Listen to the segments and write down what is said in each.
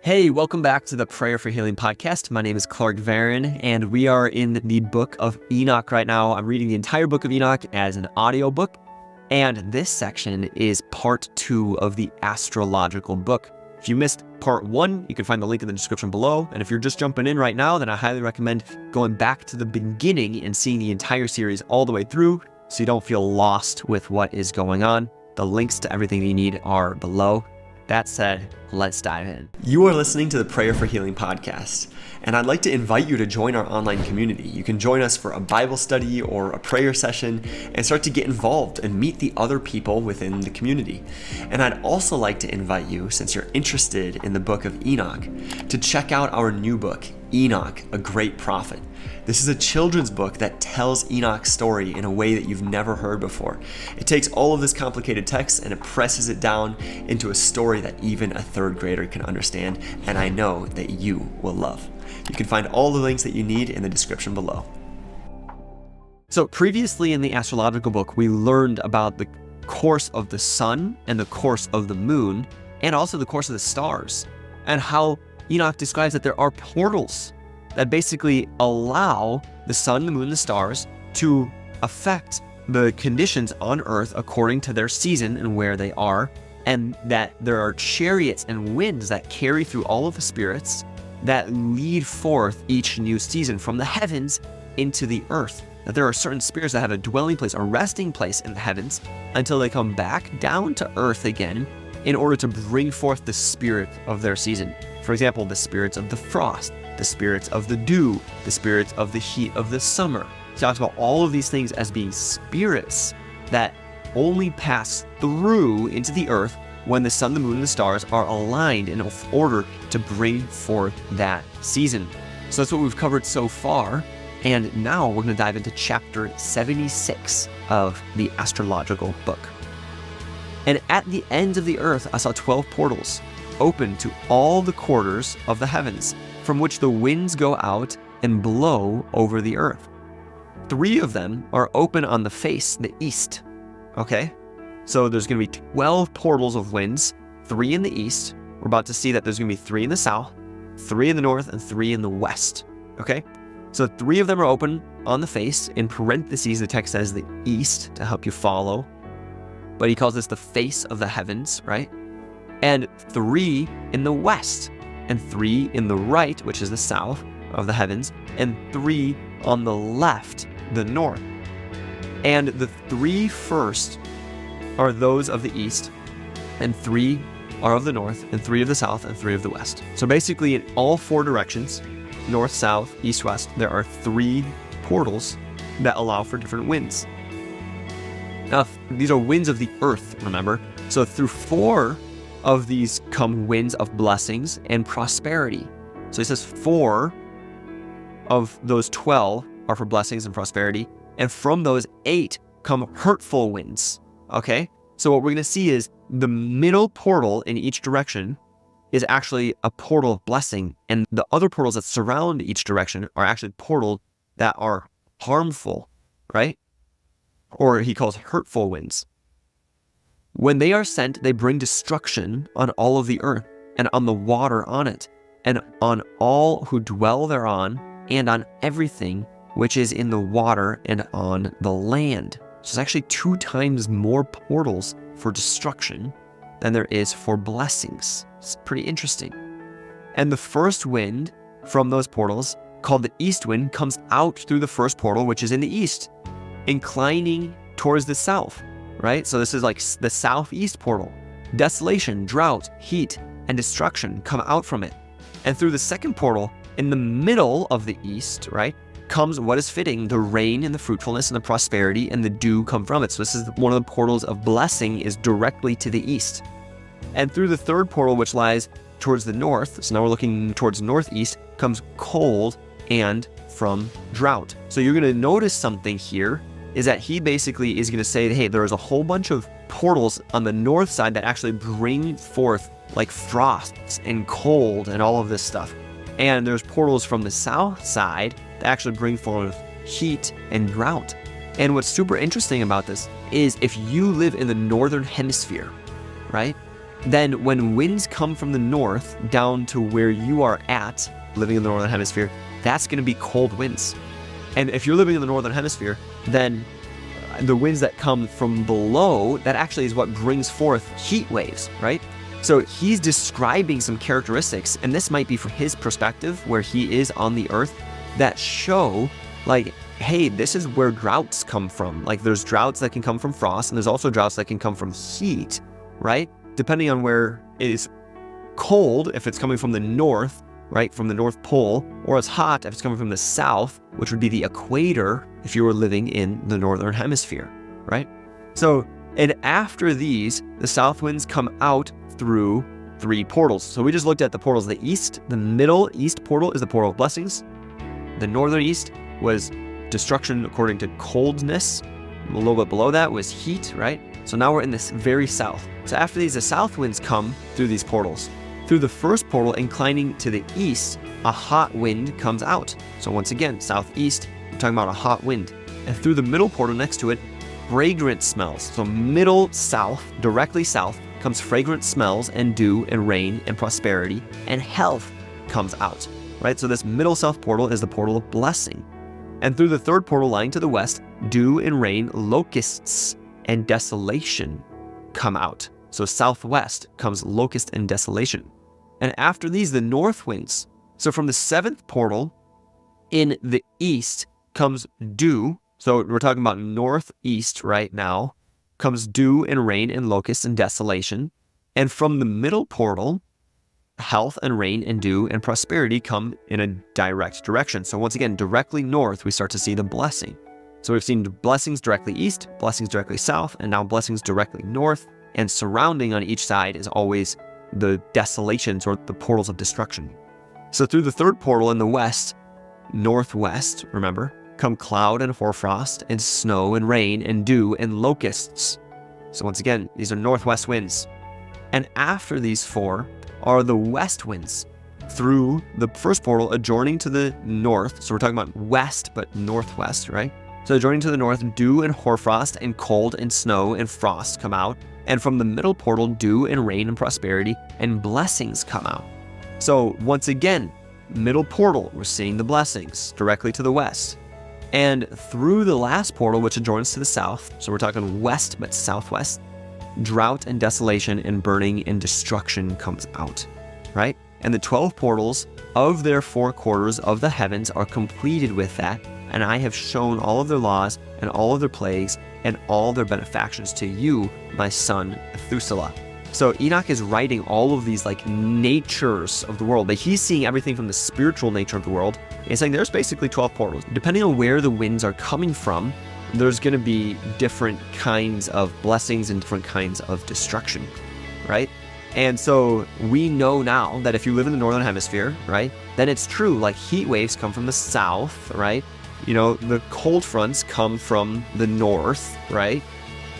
Hey, welcome back to the Prayer for Healing podcast. My name is Clark Varon, and we are in the Book of Enoch right now. I'm reading the entire Book of Enoch as an audiobook, and this section is part 2 of the Astrological Book. If you missed part 1, you can find the link in the description below, and if you're just jumping in right now, then I highly recommend going back to the beginning and seeing the entire series all the way through so you don't feel lost with what is going on. The links to everything you need are below. That said, let's dive in. You are listening to the Prayer for Healing podcast, and I'd like to invite you to join our online community. You can join us for a Bible study or a prayer session and start to get involved and meet the other people within the community. And I'd also like to invite you, since you're interested in the Book of Enoch, to check out our new book, Enoch, a Great Prophet. This is a children's book that tells Enoch's story in a way that you've never heard before. It takes all of this complicated text and it presses it down into a story that even a third grader can understand, and I know that you will love. You can find all the links that you need in the description below. So previously in the Astrological Book, we learned about the course of the sun and the course of the moon, and also the course of the stars, and how Enoch describes that there are portals that basically allow the sun, the moon, the stars to affect the conditions on Earth according to their season and where they are, and that there are chariots and winds that carry through all of the spirits that lead forth each new season from the heavens into the earth. That there are certain spirits that have a dwelling place, a resting place in the heavens until they come back down to earth again in order to bring forth the spirit of their season. For example, the spirits of the frost, the spirits of the dew, the spirits of the heat of the summer. He talks about all of these things as being spirits that only pass through into the earth when the sun, the moon, and the stars are aligned in order to bring forth that season. So that's what we've covered so far. And now we're going to dive into chapter 76 of the Astrological Book. And at the ends of the earth, I saw 12 portals open to all the quarters of the heavens, from which the winds go out and blow over the earth. 3 of them are open on the face, the east. Okay? So there's going to be 12 portals of winds, 3 in the east. We're about to see that there's going to be 3 in the south, 3 in the north, and 3 in the west. Okay? So 3 of them are open on the face. In parentheses, the text says the east to help you follow. But he calls this the face of the heavens, right? And 3 in the west, and 3 in the right, which is the south of the heavens, and 3 on the left, the north. And the 3 first are those of the east, and 3 are of the north, and 3 of the south, and 3 of the west. So basically in all 4 directions, north, south, east, west, there are 3 portals that allow for different winds. Now, these are winds of the earth, remember? So through 4 of these come winds of blessings and prosperity. So he says 4 of those 12 are for blessings and prosperity, and from those 8 come hurtful winds. Okay? So what we're going to see is the middle portal in each direction is actually a portal of blessing, and the other portals that surround each direction are actually portals that are harmful, right? Or he calls hurtful winds. When they are sent, they bring destruction on all of the earth, and on the water on it, and on all who dwell thereon, and on everything which is in the water and on the land. So there's actually 2 times more portals for destruction than there is for blessings. It's pretty interesting. And the first wind from those portals, called the east wind, comes out through the first portal, which is in the east, inclining towards the south. Right? So this is like the southeast portal. Desolation, drought, heat, and destruction come out from it. And through the second portal, in the middle of the east, right, comes what is fitting. The rain and the fruitfulness and the prosperity and the dew come from it. So this is one of the portals of blessing, is directly to the east. And through the third portal, which lies towards the north, so now we're looking towards northeast, comes cold and from drought. So you're going to notice something here is that he basically is going to say, hey, there is a whole bunch of portals on the north side that actually bring forth like frosts and cold and all of this stuff. And there's portals from the south side that actually bring forth heat and drought. And what's super interesting about this is if you live in the northern hemisphere, right? then when winds come from the north down to where you are at, living in the northern hemisphere, that's going to be cold winds. And if you're living in the northern hemisphere, then the winds that come from below, that actually is what brings forth heat waves, right? So he's describing some characteristics, and this might be from his perspective where he is on the earth, that show like, hey, this is where droughts come from. Like there's droughts that can come from frost, and there's also droughts that can come from heat, right? Depending on where it is cold, if it's coming from the north, right, from the North Pole, or it's hot if it's coming from the south, which would be the equator if you were living in the northern hemisphere, right? So, and after these, the south winds come out through 3 portals. So we just looked at the portals. The east, the middle east portal is the portal of blessings. The northern east was destruction according to coldness. A little bit below that was heat, right? So now we're in this very south. So after these, the south winds come through these portals. Through the first portal, inclining to the east, a hot wind comes out. So once again, southeast, we're talking about a hot wind. And through the middle portal next to it, fragrant smells. So middle south, directly south, comes fragrant smells and dew and rain and prosperity and health comes out, right? So this middle south portal is the portal of blessing. And through the third portal lying to the west, dew and rain, locusts and desolation come out. So southwest comes locust and desolation. And after these, the north winds. So from the 7th portal in the east comes dew. So we're talking about northeast right now. Comes dew and rain and locusts and desolation. And from the middle portal, health and rain and dew and prosperity come in a direct direction. So once again, directly north, we start to see the blessing. So we've seen blessings directly east, blessings directly south, and now blessings directly north. And surrounding on each side is always the desolations or the portals of destruction. So through the third portal in the west, northwest, remember, come cloud and hoarfrost and snow and rain and dew and locusts. So once again, these are northwest winds. And after these 4 are the west winds through the first portal adjoining to the north. So we're talking about west, but northwest, right? So adjoining to the north, dew and hoarfrost and cold and snow and frost come out. And from the middle portal, dew and rain and prosperity and blessings come out. So once again, middle portal, we're seeing the blessings directly to the west. And through the last portal, which adjoins to the south, so we're talking west but southwest, drought and desolation and burning and destruction comes out, right? And the 12 portals of their 4 quarters of the heavens are completed with that. And I have shown all of their laws and all of their plagues and all their benefactions to you, my son Methuselah. So Enoch is writing all of these like natures of the world, but he's seeing everything from the spiritual nature of the world. He's saying there's basically 12 portals. Depending on where the winds are coming from, there's going to be different kinds of blessings and different kinds of destruction, right? And so we know now that if you live in the northern hemisphere, right, then it's true, like heat waves come from the south, right? You know, the cold fronts come from the north, right?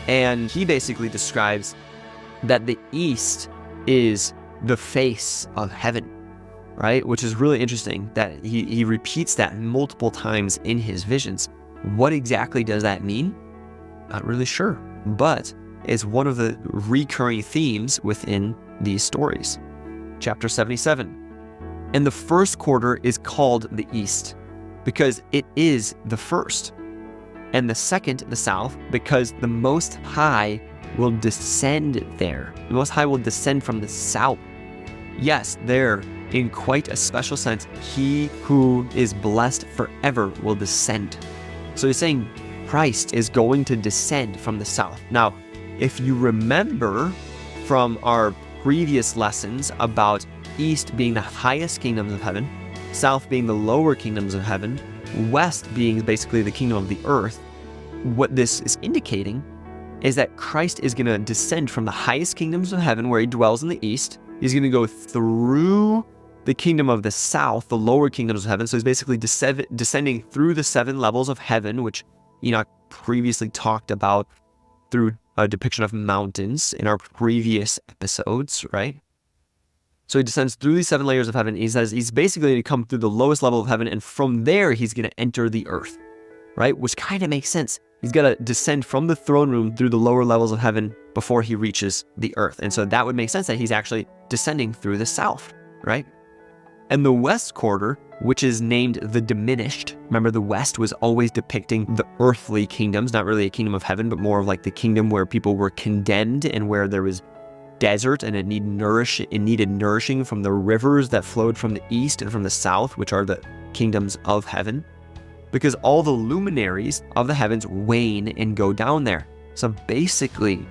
And he basically describes that the east is the face of heaven, right? Which is really interesting that he repeats that multiple times in his visions. What exactly does that mean? Not really sure, but it's one of the recurring themes within these stories. Chapter 77. And the first quarter is called the east, because it is the first, and the second, the south, because the Most High will descend there. The Most High will descend from the south. Yes, there, in quite a special sense, he who is blessed forever will descend. So he's saying Christ is going to descend from the south. Now, if you remember from our previous lessons about east being the highest kingdoms of heaven, south being the lower kingdoms of heaven, west being basically the kingdom of the earth, what this is indicating is that Christ is going to descend from the highest kingdoms of heaven where he dwells in the east. He's going to go through the kingdom of the south, the lower kingdoms of heaven. So he's basically descending through the 7 levels of heaven, which Enoch previously talked about through a depiction of mountains in our previous episodes, right? So he descends through these 7 layers of heaven. He says he's basically going to come through the lowest level of heaven, and from there he's going to enter the earth, right? Which kind of makes sense. He's got to descend from the throne room through the lower levels of heaven before he reaches the earth. And so that would make sense that he's actually descending through the south, right? And the west quarter, which is named the diminished. Remember, the west was always depicting the earthly kingdoms, not really a kingdom of heaven, but more of like the kingdom where people were condemned and where there was desert and it needed nourishing from the rivers that flowed from the east and from the south, which are the kingdoms of heaven. Because all the luminaries of the heavens wane and go down there. So basically,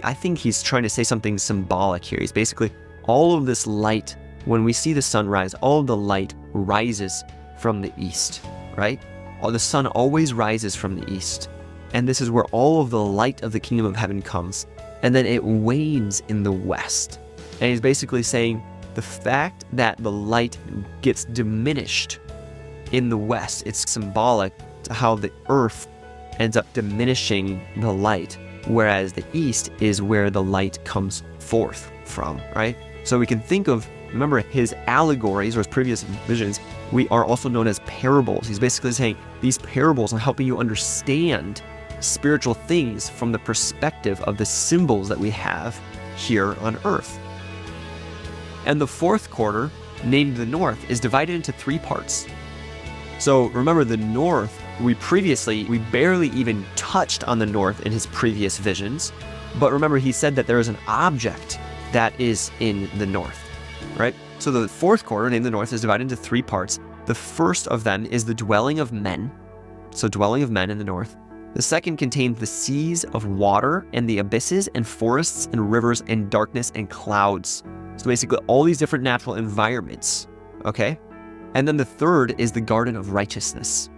I think he's trying to say something symbolic here. He's basically, all of this light, when we see the sunrise, all of the light rises from the east, right? The sun always rises from the east. And this is where all of the light of the kingdom of heaven comes. And then it wanes in the west. And he's basically saying the fact that the light gets diminished in the west, it's symbolic to how the earth ends up diminishing the light, whereas the east is where the light comes forth from, right? So we can think of, remember, his allegories or his previous visions, we are also known as parables. He's basically saying these parables are helping you understand spiritual things from the perspective of the symbols that we have here on earth. And the fourth quarter, named the north, is divided into three parts. So remember, the north, we barely even touched on the north in his previous visions. But remember, he said that there is an object that is in the north, right? So the fourth quarter, named the north, is divided into three parts. The first of them is the dwelling of men. So dwelling of men in the north. The second contains the seas of water and the abysses and forests and rivers and darkness and clouds. So basically all these different natural environments, okay? And then the third is the garden of righteousness.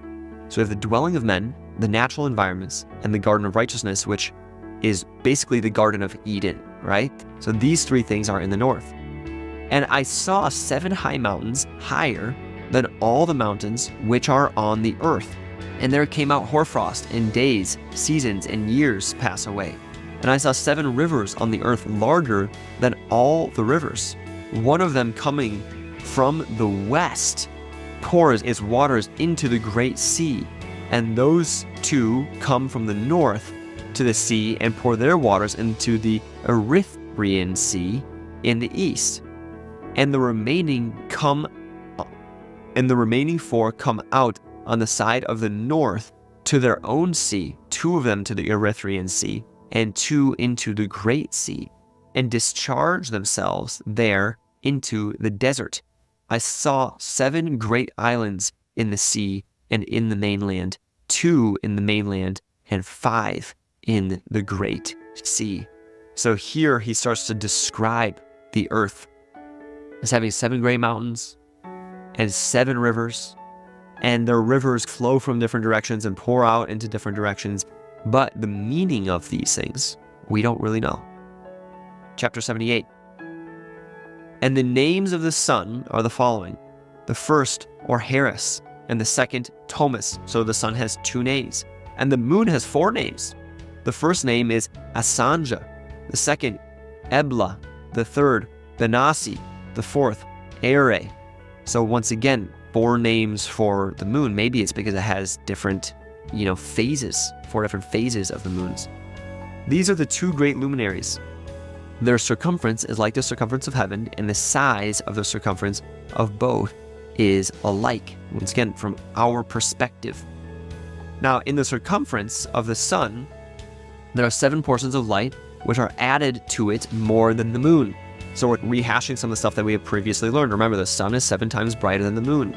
So we have the dwelling of men, the natural environments, and the garden of righteousness, which is basically the Garden of Eden, right? So these three things are in the north. And I saw 7 high mountains higher than all the mountains which are on the earth. And there came out hoarfrost, and days, seasons, and years pass away. And I saw 7 rivers on the earth larger than all the rivers. One of them coming from the west pours its waters into the great sea. And those 2 come from the north to the sea and pour their waters into the Erythraean Sea in the east. And the remaining 4 come out on the side of the north to their own sea, 2 of them to the Erythraean Sea, and 2 into the Great Sea, and discharge themselves there into the desert. I saw 7 great islands in the sea and in the mainland, 2 in the mainland, and 5 in the Great Sea. So here he starts to describe the earth as having 7 great mountains and 7 rivers. And the rivers flow from different directions and pour out into different directions. But the meaning of these things, we don't really know. Chapter 78. And the names of the sun are the following. The first, Orharis, and the second, Thomas. So the sun has 2 names. And the moon has 4 names. The first name is Asanja. The second, Ebla. The third, Benassi. The fourth, Ere. So once again, 4 names for the moon. Maybe it's because it has different, phases, 4 different phases of the moons. These are the 2 great luminaries. Their circumference is like the circumference of heaven, and the size of the circumference of both is alike, once again, from our perspective. Now, in the circumference of the sun, there are 7 portions of light, which are added to it more than the moon. So we're rehashing some of the stuff that we have previously learned. Remember, the sun is 7 times brighter than the moon.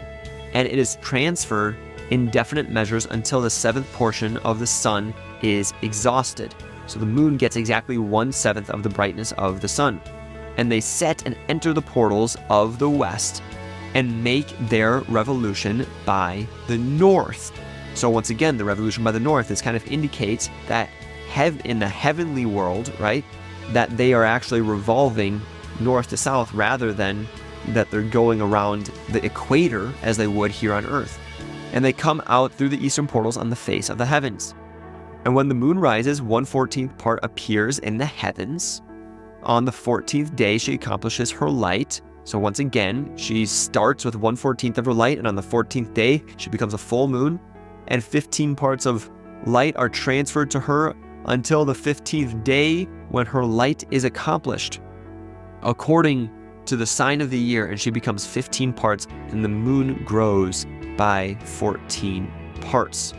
And it is transferred in definite measures until the 7th portion of the sun is exhausted. So the moon gets exactly 1/7 of the brightness of the sun. And they set and enter the portals of the west and make their revolution by the north. So once again, the revolution by the north, this kind of indicates that in the heavenly world, right, that they are actually revolving north to south rather than that they're going around the equator as they would here on earth. And they come out through the eastern portals on the face of the heavens. And when the moon rises, 1/14th part appears in the heavens. On the 14th day, she accomplishes her light. So once again, she starts with 1/14th of her light, and on the 14th day, she becomes a full moon. And 15 parts of light are transferred to her until the 15th day when her light is accomplished, according to the sign of the year, and she becomes 15 parts, and the moon grows by 14 parts.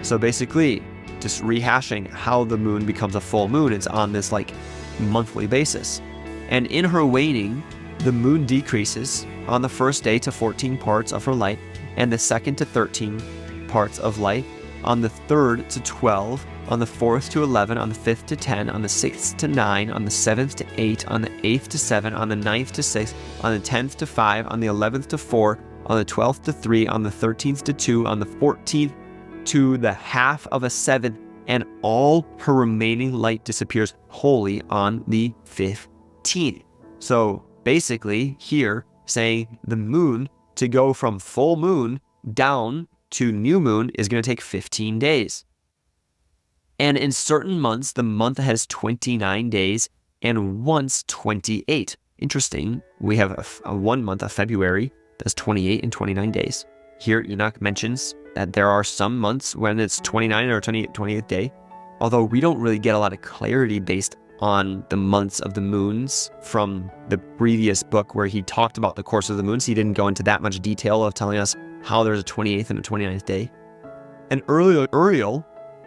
So basically, just rehashing how the moon becomes a full moon, it's on this like monthly basis. And in her waning, the moon decreases on the first day to 14 parts of her light, and the second to 13 parts of light, on the third to 12, on the fourth to 11, on the fifth to 10, on the sixth to 9, on the seventh to 8, on the eighth to 7, on the ninth to 6, on the 10th to 5, on the 11th to 4, on the 12th to 3, on the 13th to 2, on the 14th to the half of a seventh, and all her remaining light disappears wholly on the 15th. So basically here saying the moon to go from full moon down to new moon is going to take 15 days. And in certain months, the month has 29 days and once 28. Interesting. We have a 1 month of February that's 28 and 29 days. Here, Enoch mentions that there are some months when it's 29 or 28th day, although we don't really get a lot of clarity based on the months of the moons from the previous book where he talked about the course of the moons. He didn't go into that much detail of telling us how there's a 28th and a 29th day. And Uriel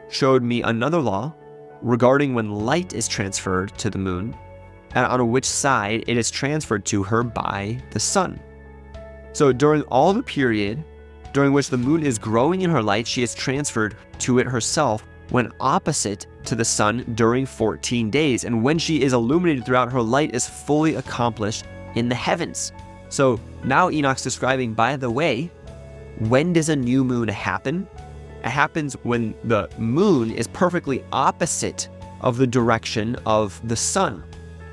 showed me another law regarding when light is transferred to the moon and on which side it is transferred to her by the sun. So during all the period during which the moon is growing in her light, she is transferred to it herself when opposite to the sun during 14 days, and when she is illuminated throughout, her light is fully accomplished in the heavens. So now Enoch's describing, by the way, when does a new moon happen? It happens when the moon is perfectly opposite of the direction of the sun.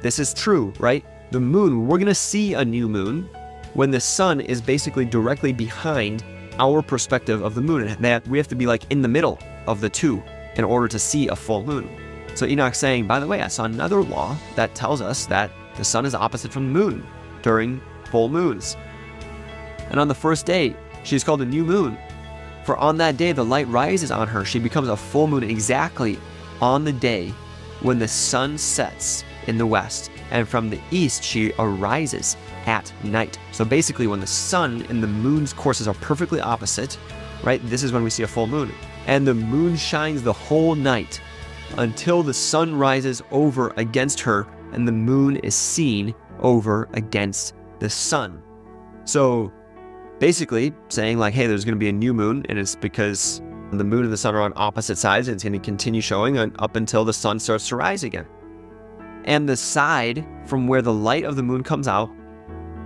This is true, right? The moon, we're going to see a new moon when the sun is basically directly behind our perspective of the moon, and that we have to be like in the middle of the two in order to see a full moon. So Enoch's saying, by the way, I saw another law that tells us that the sun is opposite from the moon during full moons. And on the first day, she is called a new moon, for on that day the light rises on her. She becomes a full moon exactly on the day when the sun sets in the west, and from the east she arises at night. So basically when the sun and the moon's courses are perfectly opposite, right, this is when we see a full moon. And the moon shines the whole night until the sun rises over against her and the moon is seen over against the sun. So basically saying like, hey, there's going to be a new moon, and it's because the moon and the sun are on opposite sides, and it's going to continue showing up until the sun starts to rise again. And the side from where the light of the moon comes out,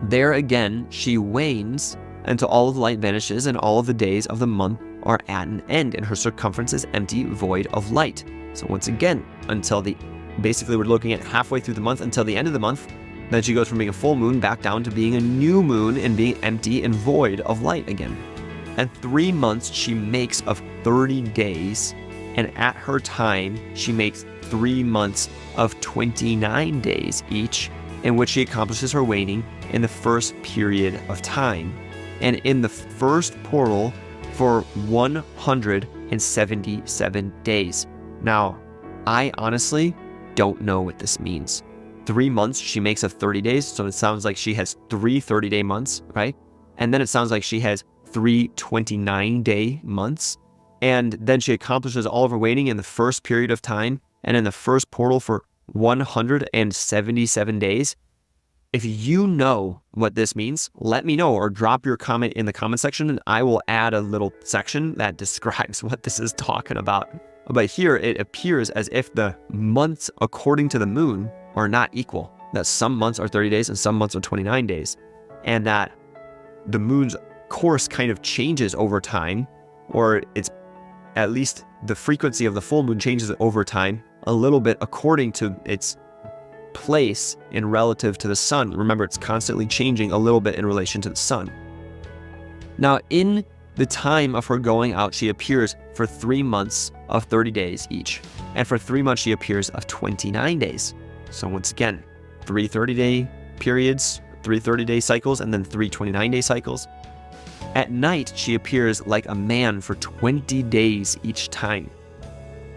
there again she wanes until all of the light vanishes and all of the days of the month are at an end, and her circumference is empty, void of light. So once again, basically we're looking at halfway through the month until the end of the month. Then she goes from being a full moon back down to being a new moon and being empty and void of light again. And 3 months she makes of 30 days, and at her time she makes 3 months of 29 days each, in which she accomplishes her waning in the first period of time, and in the first portal for 177 days. Now, I honestly don't know what this means. 3 months she makes of 30 days, so it sounds like she has 3 30-day months, right? And then it sounds like she has 3 29-day months, and then she accomplishes all of her waning in the first period of time and in the first portal for 177 days. If you know what this means, let me know, or drop your comment in the comment section, and I will add a little section that describes what this is talking about. But here it appears as if the months according to the moon are not equal, that some months are 30 days and some months are 29 days, and that the moon's course kind of changes over time, or it's at least the frequency of the full moon changes over time a little bit according to its place in relative to the sun. Remember, it's constantly changing a little bit in relation to the sun. Now, in the time of her going out, she appears for 3 months of 30 days each, and for 3 months she appears of 29 days. So once again, 3 30-day periods, 3 30-day cycles, and then 3 29-day cycles. At night, she appears like a man for 20 days each time.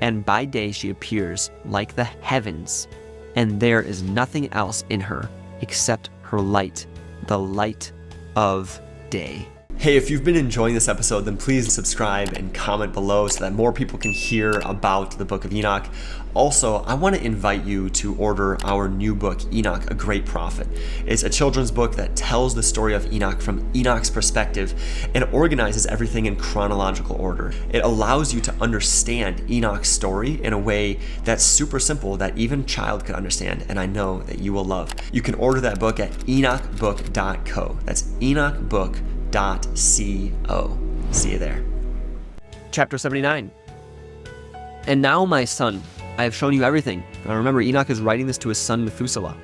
and by day she appears like the heavens, and there is nothing else in her except her light, the light of day. Hey, if you've been enjoying this episode, then please subscribe and comment below so that more people can hear about the Book of Enoch. Also, I want to invite you to order our new book, Enoch, A Great Prophet. It's a children's book that tells the story of Enoch from Enoch's perspective and organizes everything in chronological order. It allows you to understand Enoch's story in a way that's super simple that even a child could understand, and I know that you will love. You can order that book at enochbook.co. That's enochbook.co. See you there. Chapter 79. And now, my son, I have shown you everything. Now remember, Enoch is writing this to his son Methuselah.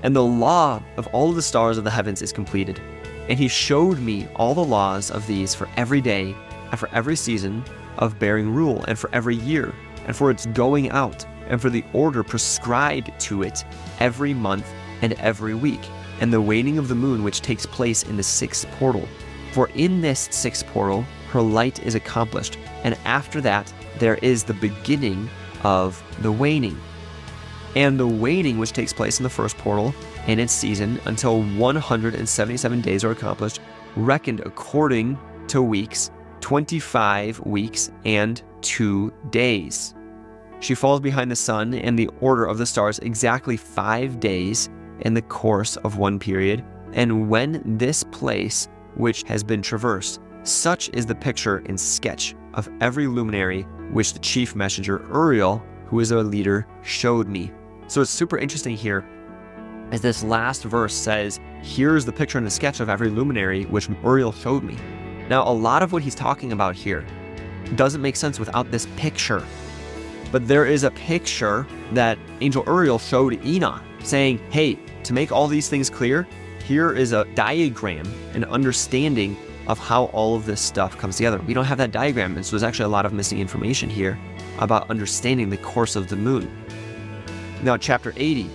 And the law of all the stars of the heavens is completed. And he showed me all the laws of these for every day, and for every season of bearing rule, and for every year, and for its going out, and for the order prescribed to it every month and every week, and the waning of the moon which takes place in the sixth portal. For in this sixth portal her light is accomplished, and after that there is the beginning of the waning. And the waning which takes place in the first portal in its season until 177 days are accomplished, reckoned according to weeks, 25 weeks and 2 days. She falls behind the sun and the order of the stars exactly 5 days in the course of one period, and when this place which has been traversed, such is the picture and sketch of every luminary which the chief messenger Uriel, who is a leader, showed me. So it's super interesting here, as this last verse says, here's the picture and the sketch of every luminary which Uriel showed me. Now, a lot of what he's talking about here doesn't make sense without this picture. But there is a picture that Angel Uriel showed Enoch, saying, hey, to make all these things clear, here is a diagram, an understanding of how all of this stuff comes together. We don't have that diagram, and so there's actually a lot of missing information here about understanding the course of the moon. Now, chapter 80.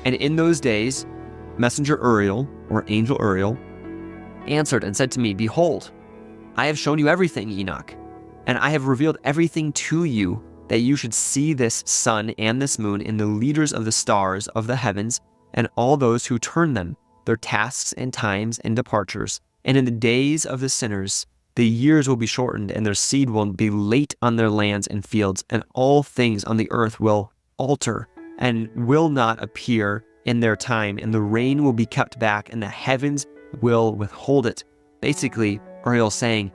And in those days, Messenger Uriel, or Angel Uriel, answered and said to me, behold, I have shown you everything, Enoch, and I have revealed everything to you, that you should see this sun and this moon in the leaders of the stars of the heavens, and all those who turn them, their tasks and times and departures. And in the days of the sinners, the years will be shortened, and their seed will be late on their lands and fields, and all things on the earth will alter, and will not appear in their time, and the rain will be kept back, and the heavens will withhold it. Basically, Uriel saying,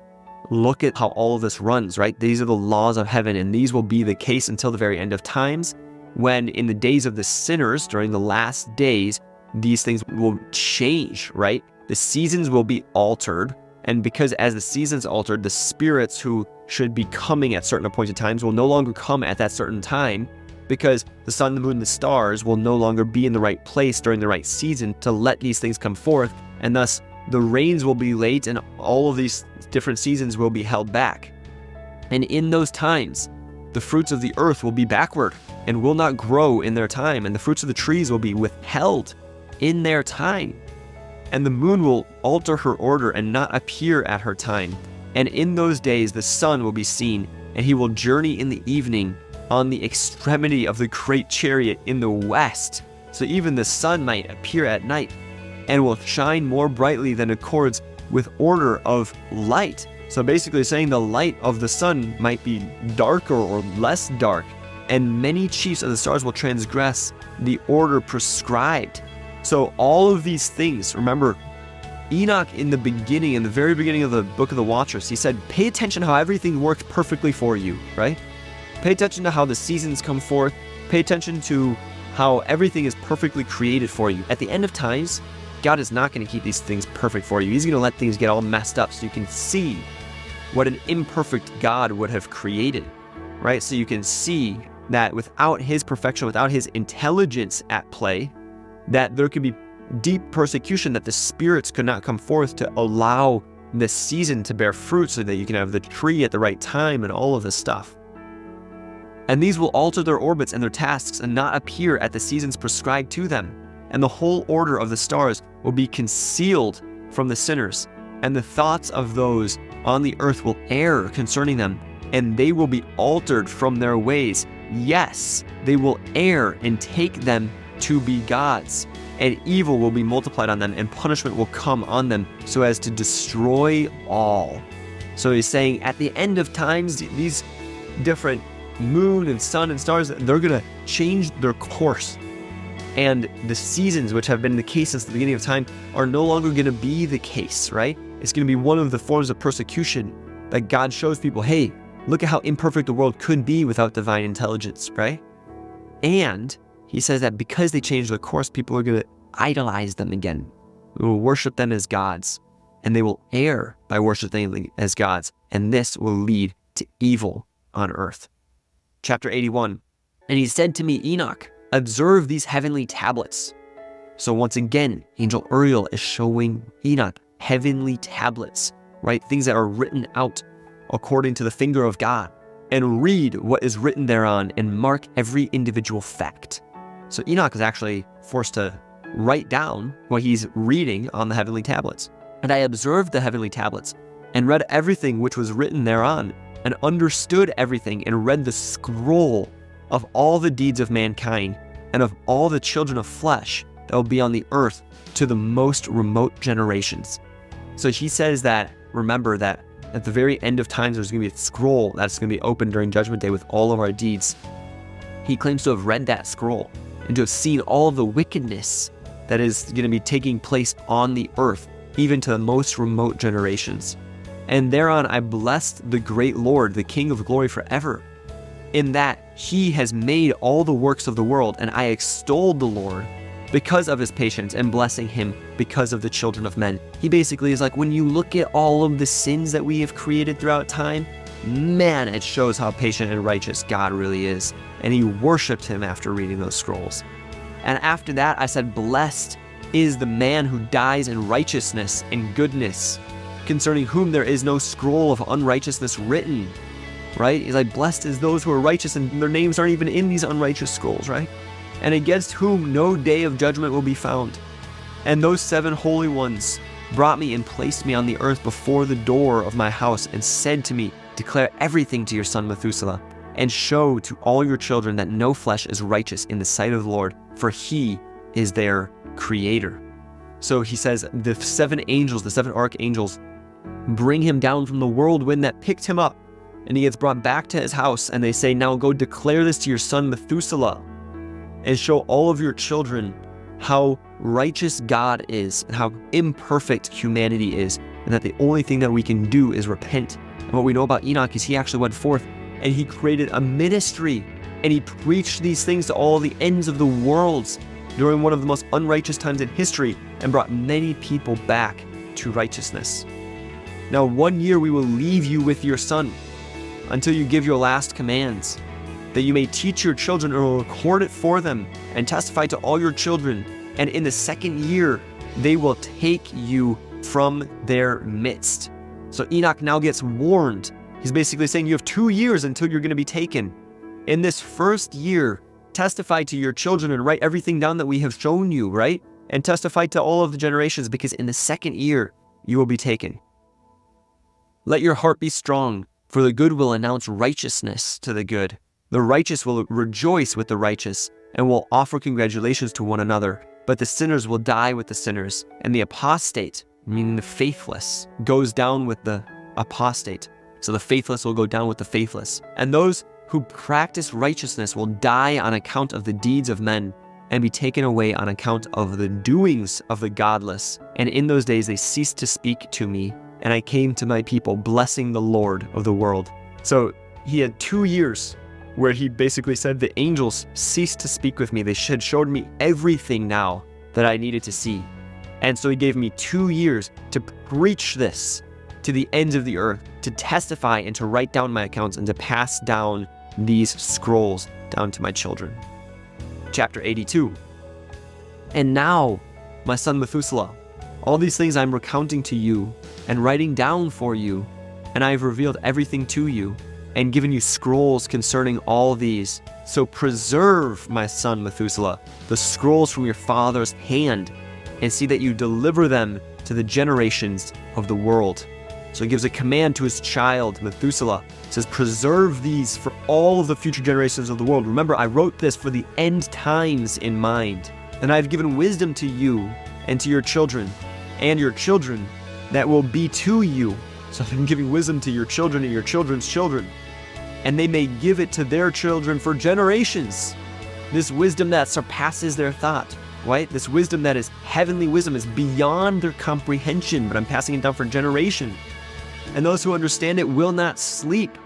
look at how all of this runs, right? These are the laws of heaven, and these will be the case until the very end of times, when in the days of the sinners, during the last days, these things will change, right? The seasons will be altered, and because as the seasons altered, the spirits who should be coming at certain appointed times will no longer come at that certain time, because the sun, the moon, and the stars will no longer be in the right place during the right season to let these things come forth, and thus the rains will be late, and all of these different seasons will be held back. And in those times, the fruits of the earth will be backward and will not grow in their time, and the fruits of the trees will be withheld in their time. And the moon will alter her order and not appear at her time. And in those days the sun will be seen, and he will journey in the evening on the extremity of the great chariot in the west. So even the sun might appear at night, and will shine more brightly than accords with order of light. So basically saying the light of the sun might be darker or less dark, and many chiefs of the stars will transgress the order prescribed. So all of these things, remember, Enoch in the beginning, in the very beginning of the Book of the Watchers, he said, pay attention how everything worked perfectly for you, right? Pay attention to how the seasons come forth. Pay attention to how everything is perfectly created for you. At the end of times, God is not going to keep these things perfect for you. He's going to let things get all messed up so you can see what an imperfect God would have created, right? So you can see that without his perfection, without his intelligence at play, that there could be deep persecution, that the spirits could not come forth to allow this season to bear fruit so that you can have the tree at the right time and all of this stuff. And these will alter their orbits and their tasks and not appear at the seasons prescribed to them. And the whole order of the stars will be concealed from the sinners, and the thoughts of those on the earth will err concerning them, and they will be altered from their ways. Yes, they will err and take them to be gods, and evil will be multiplied on them, and punishment will come on them so as to destroy all. So he's saying at the end of times, these different moon and sun and stars, they're going to change their course. And the seasons, which have been the case since the beginning of time, are no longer going to be the case, right? It's going to be one of the forms of persecution that God shows people, hey, look at how imperfect the world could be without divine intelligence, right? And he says that because they changed their course, people are going to idolize them again. They will worship them as gods, and they will err by worshiping them as gods, and this will lead to evil on earth. Chapter 81, and he said to me, Enoch, observe these heavenly tablets. So once again, Angel Uriel is showing Enoch heavenly tablets, right? Things that are written out according to the finger of God, and read what is written thereon and mark every individual fact. So Enoch is actually forced to write down what he's reading on the heavenly tablets. And I observed the heavenly tablets and read everything which was written thereon, and understood everything, and read the scroll of all the deeds of mankind and of all the children of flesh that will be on the earth to the most remote generations. So he says that, remember that at the very end of times, there's going to be a scroll that's going to be opened during Judgment Day with all of our deeds. He claims to have read that scroll and to have seen all of the wickedness that is going to be taking place on the earth, even to the most remote generations. And thereon I blessed the great Lord, the King of glory forever, in that he has made all the works of the world, and I extolled the Lord because of his patience, and blessing him because of the children of men. He basically is like, when you look at all of the sins that we have created throughout time, man, it shows how patient and righteous God really is. And he worshiped him after reading those scrolls. And after that, I said, blessed is the man who dies in righteousness and goodness, concerning whom there is no scroll of unrighteousness written, right? He's like, blessed is those who are righteous, and their names aren't even in these unrighteous scrolls, right? And against whom no day of judgment will be found. And those 7 holy ones brought me and placed me on the earth before the door of my house, and said to me, declare everything to your son Methuselah, and show to all your children that no flesh is righteous in the sight of the Lord, for he is their creator. So he says the 7 angels, the 7 archangels, bring him down from the whirlwind that picked him up, and he gets brought back to his house, and they say, now go declare this to your son Methuselah, and show all of your children how righteous God is and how imperfect humanity is, and that the only thing that we can do is repent. And what we know about Enoch is he actually went forth and he created a ministry, and he preached these things to all the ends of the world during one of the most unrighteous times in history, and brought many people back to righteousness. Now 1 year we will leave you with your son until you give your last commands, that you may teach your children and record it for them, and testify to all your children. And in the 2nd year, they will take you from their midst. So Enoch now gets warned. He's basically saying you have 2 years until you're going to be taken. In this 1st year, testify to your children and write everything down that we have shown you, right? And testify to all of the generations, because in the 2nd year, you will be taken. Let your heart be strong, for the good will announce righteousness to the good. The righteous will rejoice with the righteous, and will offer congratulations to one another. But the sinners will die with the sinners, and the apostate, meaning the faithless, goes down with the apostate. So the faithless will go down with the faithless. And those who practice righteousness will die on account of the deeds of men, and be taken away on account of the doings of the godless. And in those days they ceased to speak to me, and I came to my people, blessing the Lord of the world. So he had 2 years where he basically said the angels ceased to speak with me. They had showed me everything now that I needed to see. And so he gave me 2 years to preach this to the ends of the earth, to testify and to write down my accounts, and to pass down these scrolls down to my children. Chapter 82. And now, my son Methuselah, all these things I'm recounting to you and writing down for you, and I have revealed everything to you, and given you scrolls concerning all these. So preserve, my son Methuselah, the scrolls from your father's hand, and see that you deliver them to the generations of the world. So he gives a command to his child, Methuselah. He says, preserve these for all of the future generations of the world. Remember, I wrote this for the end times in mind. And I've given wisdom to you and to your children and your children that will be to you. So I'm giving wisdom to your children and your children's children. And they may give it to their children for generations. This wisdom that surpasses their thought, right? This wisdom that is heavenly wisdom, is beyond their comprehension, but I'm passing it down for generation. And those who understand it will not sleep,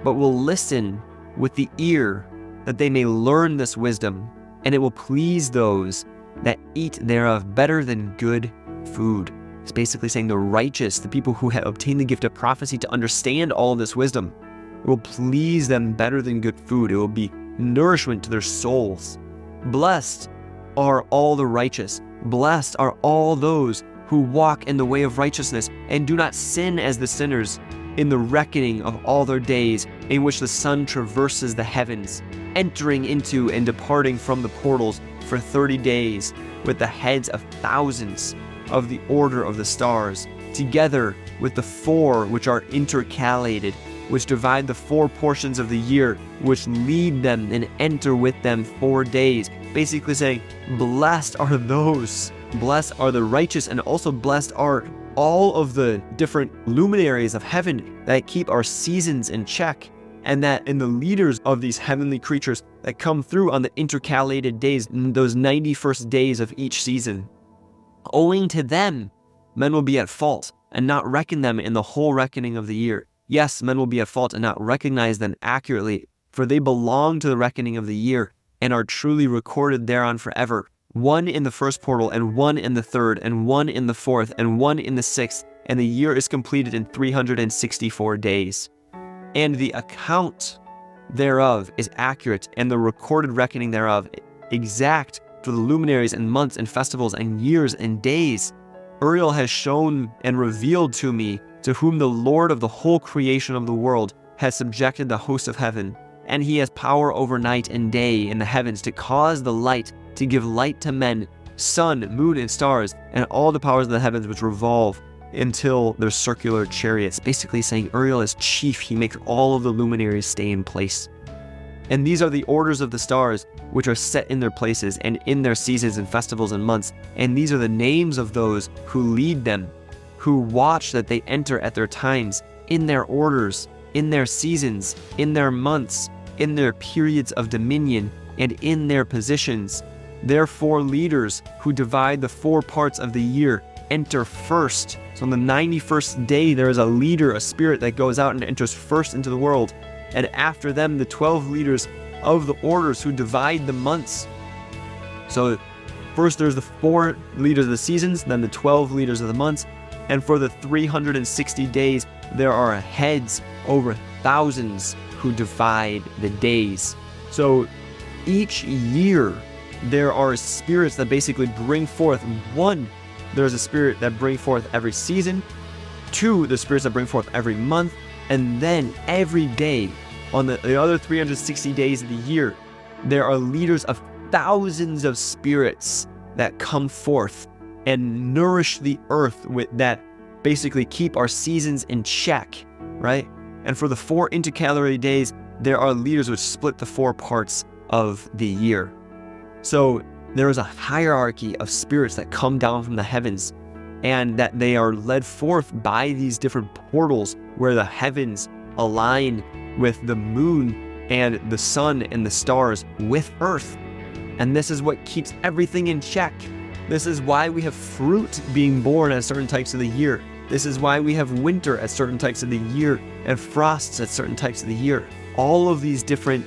but will listen with the ear, that they may learn this wisdom, and it will please those that eat thereof better than good food. It's basically saying the righteous, the people who have obtained the gift of prophecy to understand all of this wisdom, it will please them better than good food. It will be nourishment to their souls. Blessed are all the righteous. Blessed are all those who walk in the way of righteousness and do not sin as the sinners in the reckoning of all their days, in which the sun traverses the heavens, entering into and departing from the portals for 30 days, with the heads of thousands of the order of the stars, together with the four which are intercalated, which divide the 4 portions of the year, which lead them and enter with them 4 days. Basically saying, blessed are those, blessed are the righteous, and also blessed are all of the different luminaries of heaven that keep our seasons in check, and that in the leaders of these heavenly creatures that come through on the intercalated days, those 91st days of each season. Owing to them, men will be at fault and not reckon them in the whole reckoning of the year. Yes, men will be at fault and not recognize them accurately, for they belong to the reckoning of the year and are truly recorded thereon forever. 1 in the first portal, and 1 in the third, and 1 in the fourth, and 1 in the sixth, and the year is completed in 364 days. And the account thereof is accurate, and the recorded reckoning thereof exact for the luminaries and months and festivals and years and days. Uriel has shown and revealed to me, to whom the Lord of the whole creation of the world has subjected the host of heaven, and he has power over night and day in the heavens to cause the light to give light to men, sun, moon, and stars, and all the powers of the heavens which revolve until their circular chariots. Basically saying Uriel is chief. He makes all of the luminaries stay in place. And these are the orders of the stars, which are set in their places and in their seasons and festivals and months. And these are the names of those who lead them, who watch that they enter at their times, in their orders, in their seasons, in their months, in their periods of dominion, and in their positions. Therefore, leaders who divide the 4 parts of the year enter first. So on the 91st day, there is a leader, a spirit that goes out and enters first into the world. And after them, the 12 leaders of the orders who divide the months. So first there's the 4 leaders of the seasons, then the 12 leaders of the months. And for the 360 days, there are heads over thousands who divide the days. So each year, there are spirits that basically bring forth. 1, there's a spirit that bring forth every season. 2, the spirits that bring forth every month. And then every day, on the other 360 days of the year, there are leaders of thousands of spirits that come forth and nourish the earth with that, basically keep our seasons in check, right? And for the 4 intercalary days, there are leaders which split the 4 parts of the year. So there is a hierarchy of spirits that come down from the heavens, and that they are led forth by these different portals where the heavens align with the moon and the sun and the stars with earth. And this is what keeps everything in check. This is why we have fruit being born at certain types of the year. This is why we have winter at certain types of the year and frosts at certain types of the year. All of these different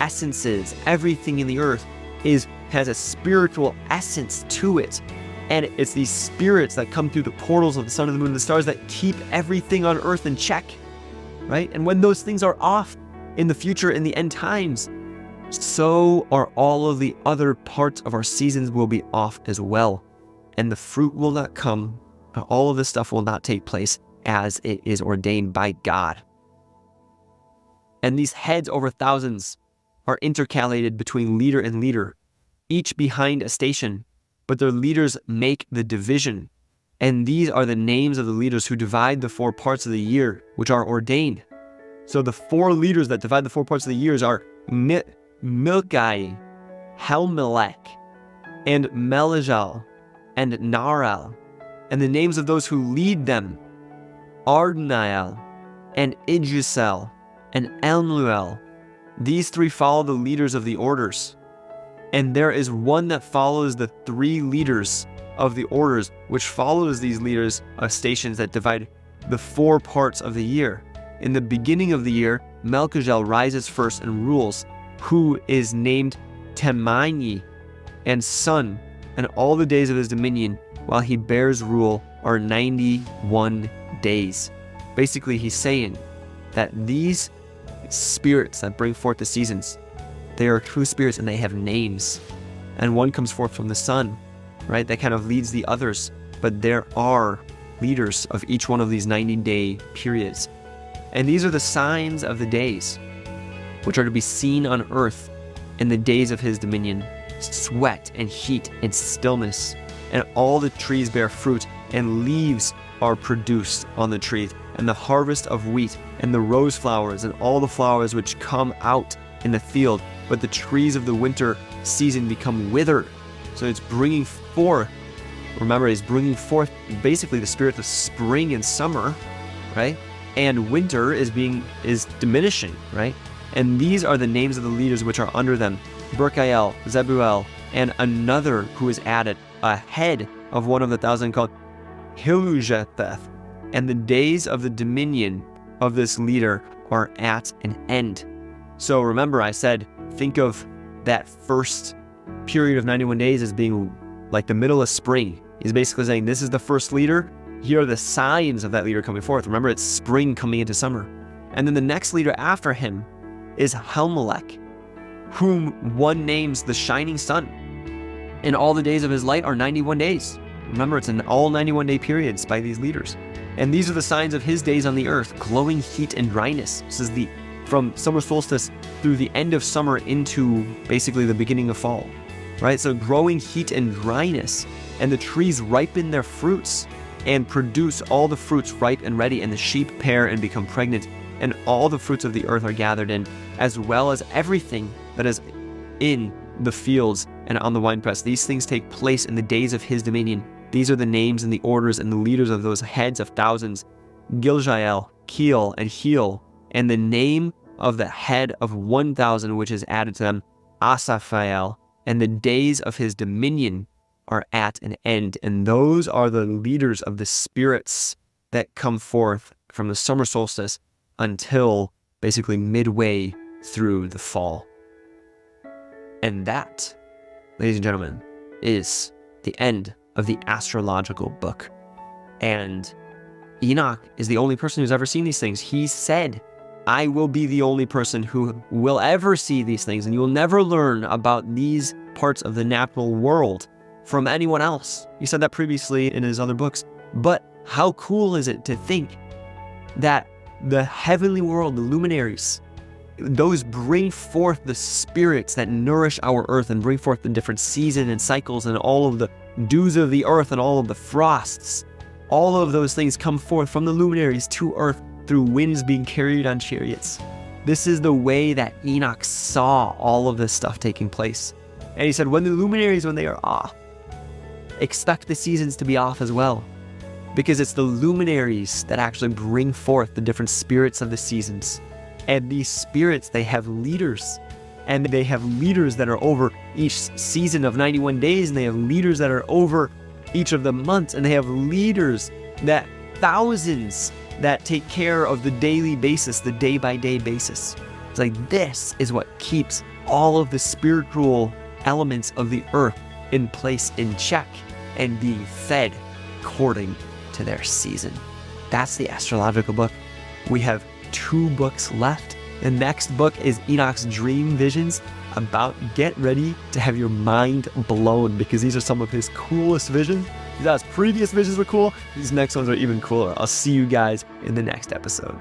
essences, everything in the earth has a spiritual essence to it. And it's these spirits that come through the portals of the sun and the moon and the stars that keep everything on earth in check, right? And when those things are off in the future, in the end times, so are all of the other parts of our seasons will be off as well. And the fruit will not come. All of this stuff will not take place as it is ordained by God. And these heads over thousands are intercalated between leader and leader, each behind a station, but their leaders make the division. And these are the names of the leaders who divide the 4 parts of the year, which are ordained. So the 4 leaders that divide the 4 parts of the years are Milkai, Helmelech, and Melejal, and Naral. And the names of those who lead them, Ardnael, and Idrisel, and Elmuel. These 3 follow the leaders of the orders. And there is one that follows the 3 leaders of the orders, which follows these leaders of stations that divide the 4 parts of the year. In the beginning of the year, Melchizedek rises first and rules, who is named Temani and son, and all the days of his dominion while he bears rule are 91 days. Basically, he's saying that these spirits that bring forth the seasons, they are true spirits and they have names. And one comes forth from the sun, right? That kind of leads the others. But there are leaders of each one of these 90-day periods. And these are the signs of the days, which are to be seen on earth in the days of his dominion: sweat and heat and stillness. And all the trees bear fruit, and leaves are produced on the trees, and the harvest of wheat, and the rose flowers, and all the flowers which come out in the field. But the trees of the winter season become withered. So it's bringing forth, remember, it's bringing forth basically the spirit of spring and summer, right? And winter is diminishing, right? And these are the names of the leaders which are under them: Berkael, Zebuel, and another who is added, a head of one of the 1,000 called Hilujetheth. And the days of the dominion of this leader are at an end. So remember, I said, think of that first period of 91 days as being like the middle of spring. He's basically saying, this is the first leader. Here are the signs of that leader coming forth. Remember, it's spring coming into summer. And then the next leader after him is Helmelech, whom one names the shining sun. And all the days of his light are 91 days. Remember, it's an all 91-day periods by these leaders. And these are the signs of his days on the earth: glowing heat and dryness. This is from summer solstice through the end of summer into basically the beginning of fall, right? So growing heat and dryness, and the trees ripen their fruits and produce all the fruits ripe and ready, and the sheep pair and become pregnant, and all the fruits of the earth are gathered in, as well as everything that is in the fields and on the winepress. These things take place in the days of his dominion. These are the names and the orders and the leaders of those heads of thousands: Giljael, Keel, and Heel. And the name of the head of 1,000 which is added to them, Asaphael. And the days of his dominion are at an end. And those are the leaders of the spirits that come forth from the summer solstice until basically midway through the fall. And that, ladies and gentlemen, is the end of the astrological book. And Enoch is the only person who's ever seen these things. He said, I will be the only person who will ever see these things, and you will never learn about these parts of the natural world from anyone else. He said that previously in his other books. But how cool is it to think that the heavenly world, the luminaries, those bring forth the spirits that nourish our earth and bring forth the different seasons and cycles and all of the dews of the earth and all of the frosts. All of those things come forth from the luminaries to earth through winds being carried on chariots. This is the way that Enoch saw all of this stuff taking place. And he said, when the luminaries, when they are off, expect the seasons to be off as well. Because it's the luminaries that actually bring forth the different spirits of the seasons. And these spirits, they have leaders. And they have leaders that are over each season of 91 days. And they have leaders that are over each of the months. And they have leaders that thousands that take care of the daily basis, the day-by-day basis. It's like this is what keeps all of the spiritual elements of the earth in place, in check, and being fed according to their season. That's the astrological book. We have 2 books left. The next book is Enoch's Dream Visions. Get ready to have your mind blown, because these are some of his coolest visions. His previous visions were cool. These next ones are even cooler. I'll see you guys in the next episode.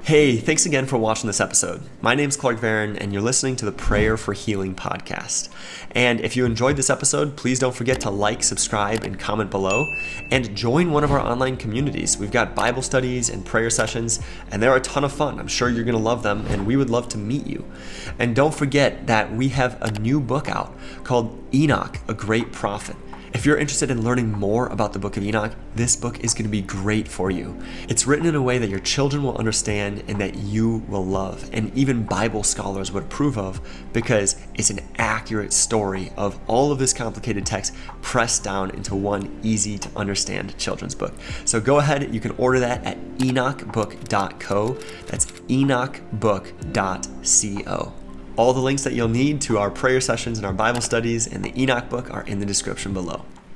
Hey, thanks again for watching this episode. My name's Clark Varon, and you're listening to the Prayer for Healing podcast. And if you enjoyed this episode, please don't forget to like, subscribe, and comment below, and join one of our online communities. We've got Bible studies and prayer sessions, and they're a ton of fun. I'm sure you're going to love them, and we would love to meet you. And don't forget that we have a new book out called Enoch, a Great Prophet. If you're interested in learning more about the Book of Enoch, this book is going to be great for you. It's written in a way that your children will understand and that you will love, and even Bible scholars would approve of, because it's an accurate story of all of this complicated text pressed down into one easy to understand children's book. So go ahead, you can order that at enochbook.co. That's enochbook.co. All the links that you'll need to our prayer sessions and our Bible studies and the Enoch book are in the description below.